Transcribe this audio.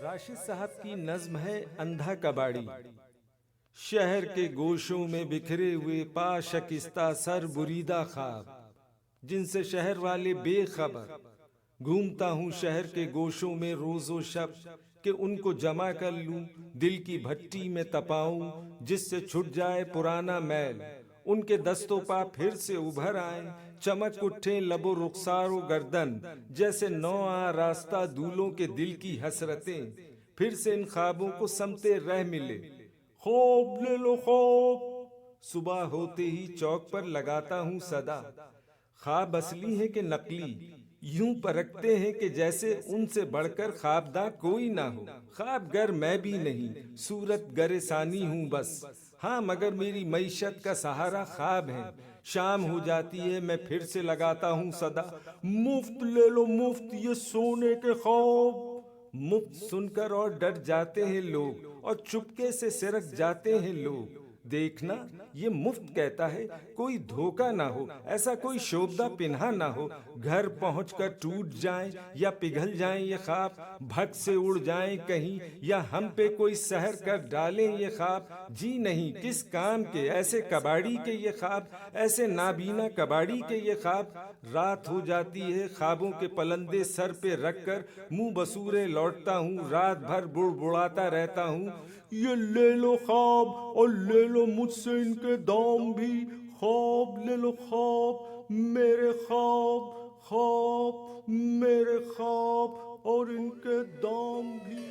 राशिद साहब की नज्म है अंधा कबाड़ी। शहर के गोशों में बिखरे हुए पाशकिस्ता सर बुरीदा ख्वाब, जिनसे शहर वाले बेखबर। घूमता हूँ शहर के गोशों में रोजो शब, कि उनको जमा कर लूं, दिल की भट्टी में तपाऊं, जिससे छुट जाए पुराना मैल। उनके दस्तों पा फिर से उभर आए, चमक उठे लबो रुखसारो गर्दन, जैसे नौ आ रास्ता दूलों के दिल की हसरतें फिर से इन ख्वाबों को समते रह मिले। खौफ ले लो खौफ, सुबह होते ही चौक पर लगाता हूँ सदा। ख्वाब असली है कि नकली, यूं परखते हैं कि जैसे उनसे बढ़कर ख्वाबदा कोई ना हो। ख्वाब गर मैं भी नहीं, सूरत गरेसानी हूँ बस। हाँ, मगर मेरी मईशत का सहारा ख्वाब है। शाम हो जाती है, मैं फिर से लगाता हूँ सदा। मुफ्त ले लो मुफ्त ये सोने के ख्वाब। मुफ्त सुनकर और डर जाते हैं लोग, और चुपके से सिरक जाते हैं लोग। देखना, ये मुफ्त कहता है, कोई धोखा ना हो, ऐसा कोई शोभदा पिन्हा ना हो। घर पहुंचकर टूट जाएं या पिघल जाएं ये ख्वाब, भग से उड़ जाएं कहीं, या हम पे कोई सहर कर डालें ये ख्वाब। जी नहीं, किस काम के ऐसे कबाड़ी के ये ख्वाब, ऐसे नाबीना कबाड़ी के ये ख्वाब। रात हो जाती है, ख्वाबों के पलंदे सर पे रखकर मुंह बसूरे लौटता हूँ, रात भर बुड़बुड़ाता रहता हूँ। ये ले लो ख्वाब और ले लो मुझसे इनके दाम भी। ख्वाब ले लो ख्वाब, मेरे ख्वाब, ख्वाब मेरे ख्वाब और इनके दाम भी।